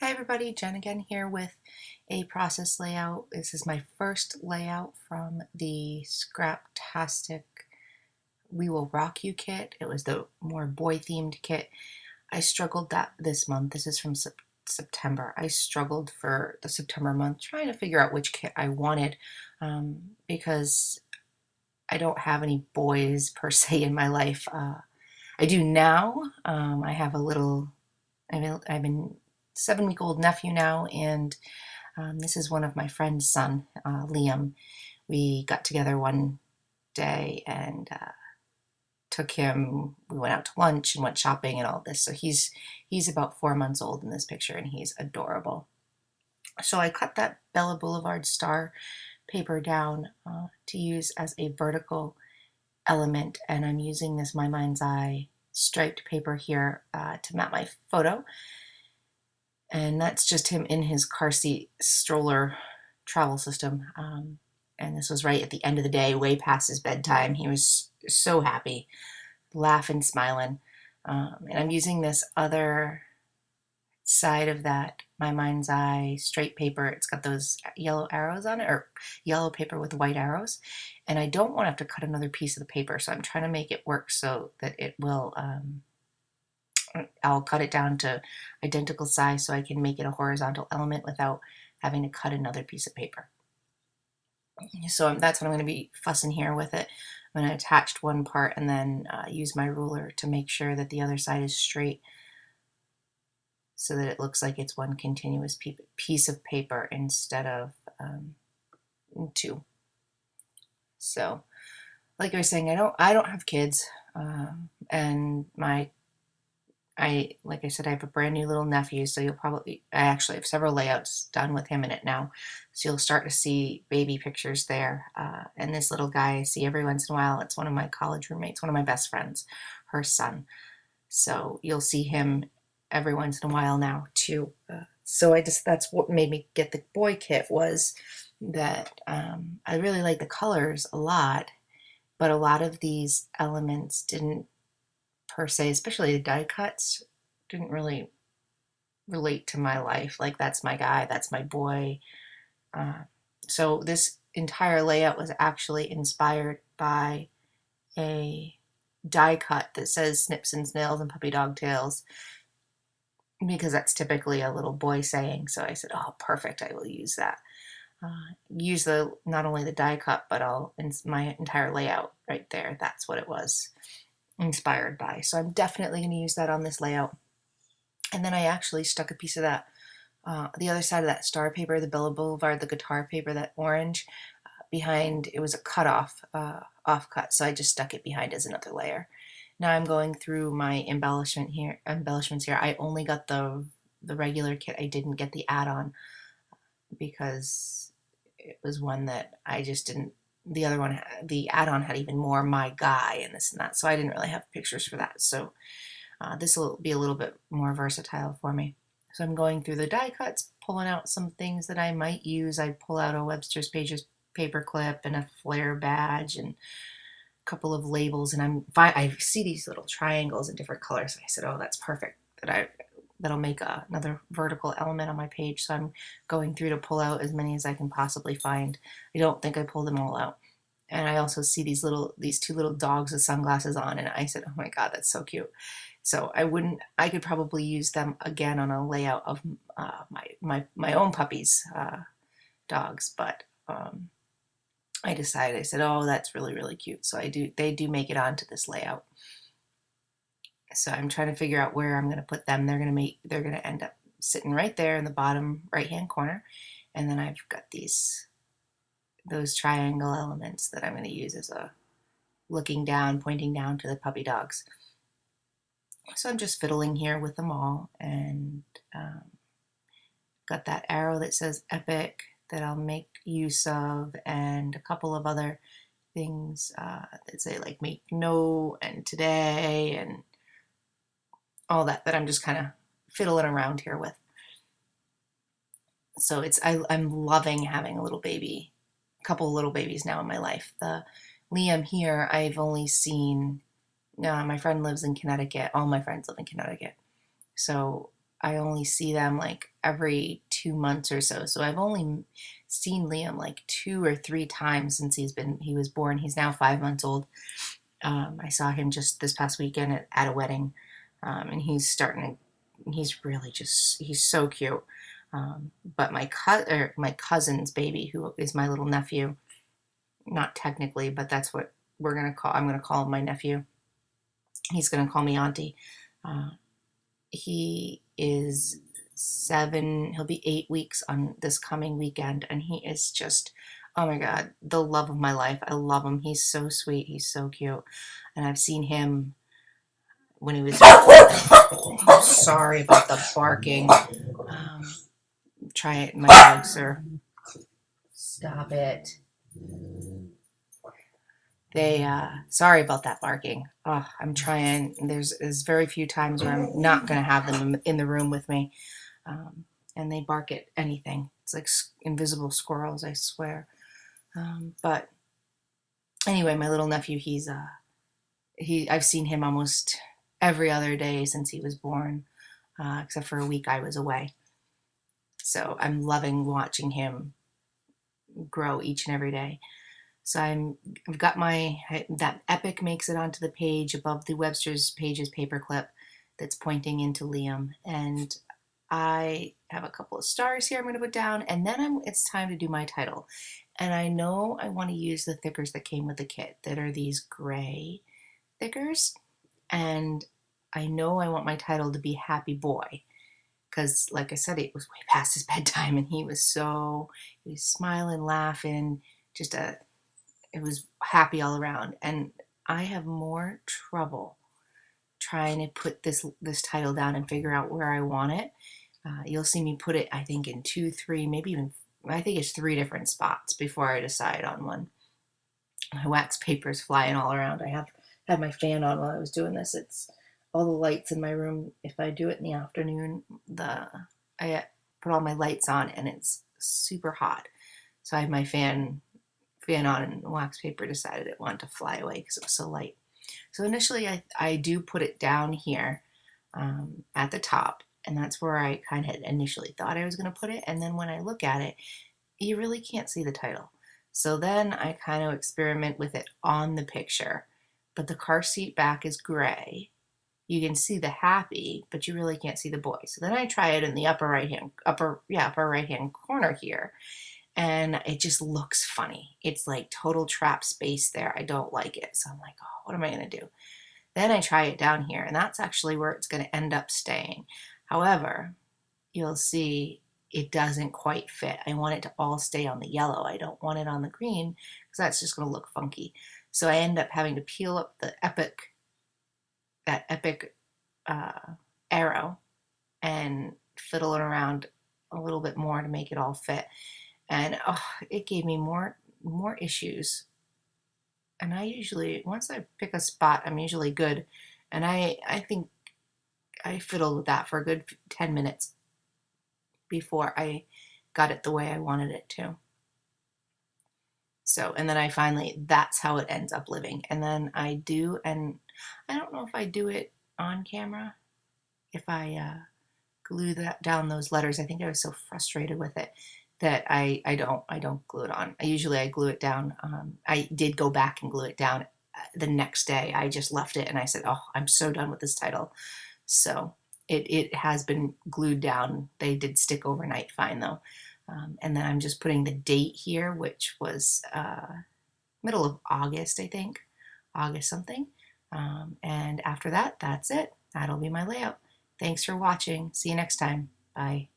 Hi everybody, Jen again here with a process layout. This is my first layout from the Scraptastic We Will Rock You kit. It was the more boy themed kit. I struggled this month. This is from September. I struggled for the September month trying to figure out which kit I wanted because I don't have any boys per se in my life. I do now. I have a little, I've been 7-week-old nephew now, and this is one of my friend's son, Liam. We got together one day and took him. We went out to lunch and went shopping and all this. So he's about 4 months old in this picture, and he's adorable. So I cut that Bella Boulevard star paper down to use as a vertical element, and I'm using this My Mind's Eye striped paper here to map my photo. And that's just him in his car seat stroller travel system. And this was right at the end of the day, way past his bedtime. He was so happy, laughing, smiling. And I'm using this other side of that My Mind's Eye straight paper. It's got those yellow arrows on it, or yellow paper with white arrows. And I don't want to have to cut another piece of the paper, so I'm trying to make it work so that it will... I'll cut it down to identical size so I can make it a horizontal element without having to cut another piece of paper. So that's what I'm going to be fussing here with it. I'm going to attach one part and then use my ruler to make sure that the other side is straight so that it looks like it's one continuous piece of paper instead of two. So, like I was saying, I don't have kids, and like I said, I have a brand new little nephew, so I actually have several layouts done with him in it now. So you'll start to see baby pictures there. And this little guy I see every once in a while. It's one of my college roommates, one of my best friends, her son. So you'll see him every once in a while now too. So that's what made me get the boy kit, was that I really like the colors a lot, but a lot of these elements didn't per se, especially the die cuts, didn't really relate to my life. Like, that's my guy, that's my boy. So this entire layout was actually inspired by a die cut that says Snips and Snails and Puppy Dog Tails, because that's typically a little boy saying. So I said, oh, perfect, I will use that. Use not only the die cut, but my entire layout right there. That's what it was inspired by. So I'm definitely going to use that on this layout. And then I actually stuck a piece of that, the other side of that star paper, the Bella Boulevard, the guitar paper, that orange, behind. It was a cutoff, offcut, so I just stuck it behind as another layer. Now I'm going through my embellishments here. I only got the regular kit. I didn't get the add-on because it was one that I just didn't. The other one, the add-on, had even more my guy and this and that, so I didn't really have pictures for that. So this will be a little bit more versatile for me. So I'm going through the die cuts, pulling out some things that I might use. I pull out a Webster's Pages paper clip and a flare badge and a couple of labels, and I see these little triangles in different colors. And I said, oh, that's perfect. That'll make another vertical element on my page. So I'm going through to pull out as many as I can possibly find. I don't think I pulled them all out. And I also see these two little dogs with sunglasses on, and I said, oh my God, that's so cute. So I could probably use them again on a layout of my own puppy's dogs, but I said, oh, that's really, really cute. So they do make it onto this layout. So I'm trying to figure out where I'm going to put them. They're going to end up sitting right there in the bottom right-hand corner. And then I've got those triangle elements that I'm going to use as a looking down, pointing down to the puppy dogs. So I'm just fiddling here with them all, and got that arrow that says epic that I'll make use of, and a couple of other things that say like make no and today and all that I'm just kind of fiddling around here with. So I'm loving having a couple of little babies now in my life. The Liam here, I've only seen, my friend lives in Connecticut. All my friends live in Connecticut. So I only see them like every 2 months or so. So I've only seen Liam like 2 or 3 times since he was born. He's now 5 months old. I saw him just this past weekend at a wedding, and he's really he's so cute. But my cousin's baby, who is my little nephew, not technically, but that's what I'm gonna call him my nephew. He's gonna call me auntie. Uh, he is 7. He'll be 8 weeks on this coming weekend, and he is just, oh my God, the love of my life. I love him. He's so sweet. He's so cute. And I've seen him when he was. Sorry about the barking. Try it, my dog, sir. Stop it. Sorry about that barking. Oh, I'm trying. There's very few times where I'm not going to have them in the room with me. And they bark at anything. It's like invisible squirrels, I swear. But anyway, my little nephew, I've seen him almost every other day since he was born, except for a week I was away. So I'm loving watching him grow each and every day. So I've got that Epic makes it onto the page above the Webster's Pages paperclip that's pointing into Liam. And I have a couple of stars here I'm going to put down, and then it's time to do my title. And I know I want to use the thickers that came with the kit that are these gray thickers. And I know I want my title to be Happy Boy, because like I said, it was way past his bedtime, and he was smiling, laughing, it was happy all around. And I have more trouble trying to put this title down and figure out where I want it. You'll see me put it, I think, in 2, 3, maybe even, I think it's 3 different spots before I decide on one. My wax paper is flying all around. I had my fan on while I was doing this. It's all the lights in my room. If I do it in the afternoon, I put all my lights on and it's super hot. So I have my fan on, and the wax paper decided it wanted to fly away because it was so light. So initially I do put it down here at the top, and that's where I kind of initially thought I was going to put it. And then when I look at it, you really can't see the title. So then I kind of experiment with it on the picture, but the car seat back is gray. You can see the happy, but you really can't see the boy. So then I try it in the upper right hand corner here, and it just looks funny. It's like total trap space there. I don't like it. So I'm like, oh, what am I going to do? Then I try it down here, and that's actually where it's going to end up staying. However, you'll see it doesn't quite fit. I want it to all stay on the yellow. I don't want it on the green because that's just going to look funky. So I end up having to peel up that epic arrow and fiddle it around a little bit more to make it all fit. And it gave me more issues. And once I pick a spot, I'm usually good. And I think I fiddled with that for a good 10 minutes before I got it the way I wanted it to. So, and then that's how it ends up living. And then I don't know if I do it on camera, if I glue down those letters. I think I was so frustrated with it that I don't glue it on. I glue it down. I did go back and glue it down the next day. I just left it and I said, oh, I'm so done with this title. So it has been glued down. They did stick overnight fine though. And then I'm just putting the date here, which was middle of August, I think. August something. And after that, that's it. That'll be my layout. Thanks for watching. See you next time. Bye.